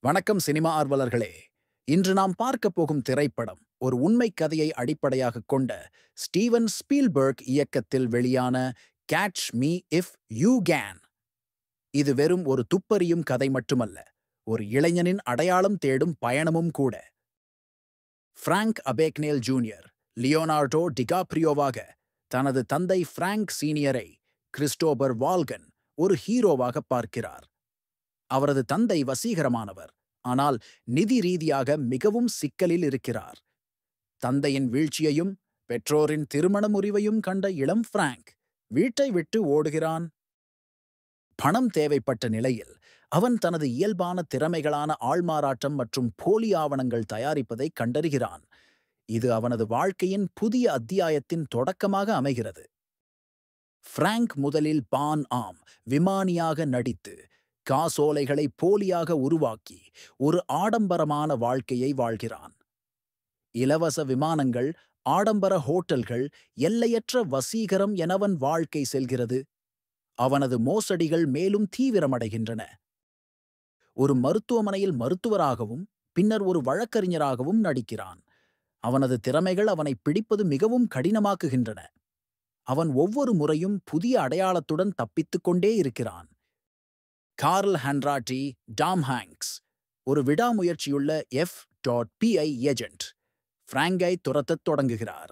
வணக்கம் சினிமா ஆர்வலர்களே. இன்று நாம் பார்க்கப் போகும் திரைப்படம் ஒரு உண்மைக் கதையை அடிப்படையாகக் கொண்ட ஸ்டீவன் ஸ்பீல்பர்க் இயக்கத்தில் வெளியான catch me if you can. இது வெறும் ஒரு துப்பறியும் கதை மட்டுமல்ல, ஒரு இளைஞனின் அடையாளம் தேடும் பயணமும் கூட. ஃப்ராங்க் அபேக்னேல் ஜூனியர் லியோனார்டோ டிகாப்ரியோவாக தனது தந்தை ஃப்ராங்க் சீனியரை கிறிஸ்டோபர் வால்கன் ஒரு ஹீரோவாக பார்க்கிறார். அவரது தந்தை வசீகரமானவர், ஆனால் நிதி ரீதியாக மிகவும் சிக்கலில் இருக்கிறார். தந்தையின் வீழ்ச்சியையும் பெற்றோரின் திருமண முறிவையும் கண்ட இளம் ஃப்ராங்க் வீட்டை விட்டு ஓடுகிறான். பணம் தேவைப்பட்ட நிலையில் அவன் தனது இயல்பான திறமைகளான ஆள்மாறாட்டம் மற்றும் போலி ஆவணங்கள் தயாரிப்பதை கண்டறிகிறான். இது அவனது வாழ்க்கையின் புதிய அத்தியாயத்தின் தொடக்கமாக அமைகிறது. ஃப்ராங்க் முதலில் பான் ஆம் விமானியாக நடித்து காசோலைகளை போலியாக உருவாக்கி ஒரு ஆடம்பரமான வாழ்க்கையை வாழ்கிறான். இலவச விமானங்கள், ஆடம்பர ஹோட்டல்கள், எல்லையற்ற வசீகரம் எனவன் வாழ்க்கை செல்கிறது. அவனது மோசடிகள் மேலும் தீவிரமடைகின்றன. ஒரு மருத்துவமனையில் மருத்துவராகவும் பின்னர் ஒரு வழக்கறிஞராகவும் நடிக்கிறான். அவனது திறமைகள் அவனை பிடிப்பது மிகவும் கடினமாக்குகின்றன. அவன் ஒவ்வொரு முறையும் புதிய அடையாளத்துடன் தப்பித்துக் கொண்டே இருக்கிறான். கார்ல் ஹண்ட்ராட்டி, டாம் ஹாங்க்ஸ், ஒரு விடாமுயற்சியுள்ள FBI ஏஜென்ட், ஃப்ராங்கை துரத்தத் தொடங்குகிறார்.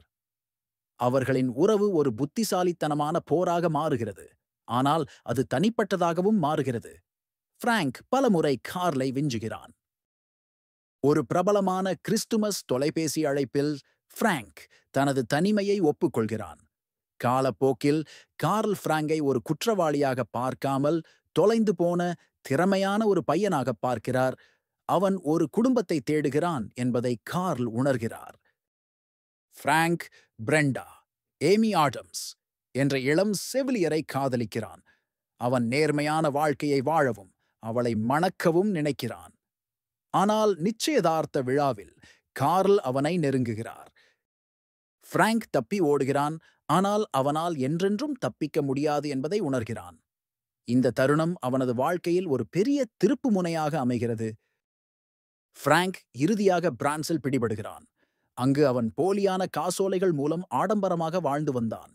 அவர்களின் உறவு ஒரு புத்திசாலித்தனமான போராக மாறுகிறது, ஆனால் அது தனிப்பட்டதாகவும் மாறுகிறது. ஃப்ராங்க் பலமுறை கார்லை விஞ்சுகிறான். ஒரு பிரபலமான கிறிஸ்துமஸ் தொலைபேசி அழைப்பில் ஃப்ராங்க் தனது தனிமையை ஒப்புக்கொள்கிறான். காலப்போக்கில் கார்ல் ஃப்ராங்கை ஒரு குற்றவாளியாக பார்க்காமல் தொலைந்து போன திறமையான ஒரு பையனாக பார்க்கிறார். அவன் ஒரு குடும்பத்தை தேடுகிறான் என்பதை கார்ல் உணர்கிறார். ஃப்ராங்க் பிரெண்டா, ஏமி ஆடம்ஸ் என்ற இளம் செவிலியரை காதலிக்கிறான். அவன் நேர்மையான வாழ்க்கையை வாழவும் அவளை மணக்கவும் நினைக்கிறான். ஆனால் நிச்சயதார்த்த விழாவில் கார்ல் அவனை நெருங்குகிறார். ஃப்ராங்க் தப்பி ஓடுகிறான், ஆனால் அவனால் என்றென்றும் தப்பிக்க முடியாது என்பதை உணர்கிறான். இந்த தருணம் அவனது வாழ்க்கையில் ஒரு பெரிய திருப்புமுனையாக அமைகிறது. ஃப்ராங்க் இறுதியாக பிரான்சில் பிடிபடுகிறான். அங்கு அவன் போலியான காசோலைகள் மூலம் ஆடம்பரமாக வாழ்ந்து வந்தான்.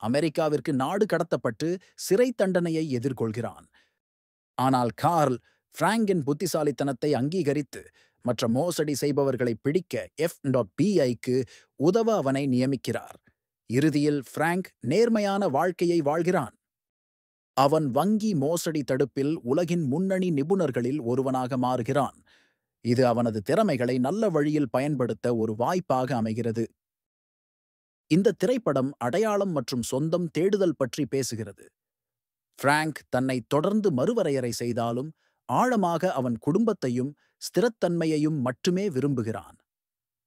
அமெரிக்காவிற்கு நாடு கடத்தப்பட்டு சிறை தண்டனையை எதிர்கொள்கிறான். ஆனால் கார்ல் ஃப்ராங்கின் புத்திசாலித்தனத்தை அங்கீகரித்து மற்ற மோசடி செய்பவர்களை பிடிக்க FBI-க்கு உதவ அவனை நியமிக்கிறார். இறுதியில் ஃப்ராங்க் நேர்மையான வாழ்க்கையை வாழ்கிறான். அவன் வங்கி மோசடி தடுப்பில் உலகின் முன்னணி நிபுணர்களில் ஒருவனாக மாறுகிறான். இது அவனது திறமைகளை நல்ல வழியில் பயன்படுத்த ஒரு வாய்ப்பாக அமைகிறது. இந்த திரைப்படம் அடையாளம் மற்றும் சொந்தம் தேடுதல் பற்றி பேசுகிறது. ஃப்ராங்க் தன்னை தொடர்ந்து மறுவரையறை செய்தாலும் ஆழமாக அவன் குடும்பத்தையும் ஸ்திரத்தன்மையையும் மட்டுமே விரும்புகிறான்.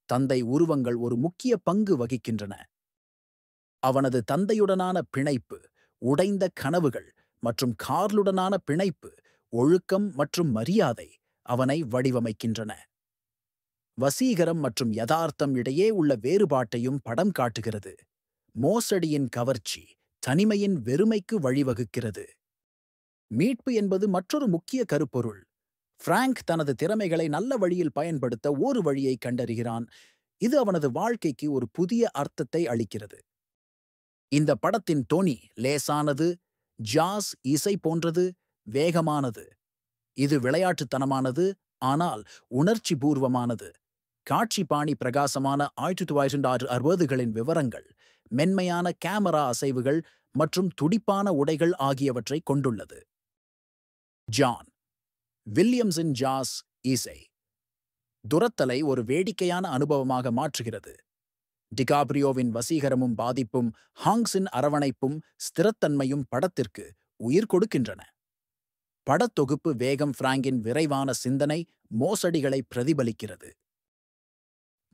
தந்தை உருவங்கள் ஒரு முக்கிய பங்கு வகிக்கின்றன. அவனது தந்தையுடனான பிணைப்பு, உடைந்த கனவுகள் மற்றும் கார்லுடனான பிணைப்பு, ஒழுக்கம் மற்றும் மரியாதை அவனை வடிவமைக்கின்றன. வசீகரம் மற்றும் யதார்த்தம் இடையே உள்ள வேறுபாட்டையும் படம் காட்டுகிறது. மோசடியின் கவர்ச்சி தனிமையின் வெறுமைக்கு வழிவகுக்கிறது. மீட்பு என்பது மற்றொரு முக்கிய கருப்பொருள். ஃப்ராங்க் தனது திறமைகளை நல்ல வழியில் பயன்படுத்த ஒரு வழியை கண்டறிகிறான். இது அவனது வாழ்க்கைக்கு ஒரு புதிய அர்த்தத்தை அளிக்கிறது. இந்த படத்தின் தொனி லேசானது, ஜாஸ் இசை போன்றது, வேகமானது. இது விளையாட்டுத்தனமானது, ஆனால் உணர்ச்சி பூர்வமானது. காட்சி பாணி பிரகாசமான 1960களின் விவரங்கள், மென்மையான கேமரா அசைவுகள் மற்றும் துடிப்பான உடைகள் ஆகியவற்றை கொண்டுள்ளது. ஜான் வில்லியம்ஸின் ஜாஸ் இசை துரத்தலை ஒரு வேடிக்கையான அனுபவமாக மாற்றுகிறது. டிகாப்ரியோவின் வசீகரமும் பாதிப்பும் ஹாங்ஸின் அரவணைப்பும் ஸ்திரத்தன்மையும் படத்திற்கு உயிர் கொடுக்கின்றன. படத்தொகுப்பு வேகம் ஃப்ராங்கின் விரைவான சிந்தனை மோசடிகளை பிரதிபலிக்கிறது.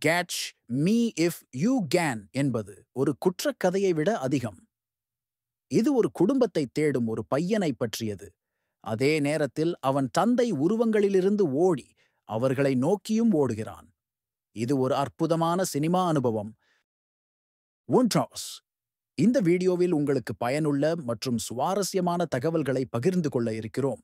Catch me if you can என்பது ஒரு குற்றக்கதையை விட அதிகம். இது ஒரு குடும்பத்தை தேடும் ஒரு பையனை பற்றியது. அதே நேரத்தில் அவன் தந்தை உருவங்களிலிருந்து ஓடி அவர்களை நோக்கியும் ஓடுகிறான். இது ஒரு அற்புதமான சினிமா அனுபவம். ஒன்றாஸ் இந்த வீடியோவில் உங்களுக்கு பயனுள்ள மற்றும் சுவாரஸ்யமான தகவல்களை பகிர்ந்து கொள்ள இருக்கிறோம்.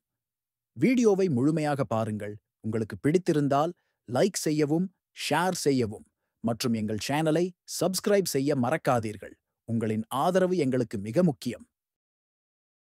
வீடியோவை முழுமையாக பாருங்கள், உங்களுக்கு பிடித்திருந்தால் லைக் செய்யவும், ஷேர் செய்யவும் மற்றும் எங்கள் சேனலை சப்ஸ்கிரைப் செய்ய மறக்காதீர்கள். உங்களின் ஆதரவு எங்களுக்கு மிக முக்கியம்.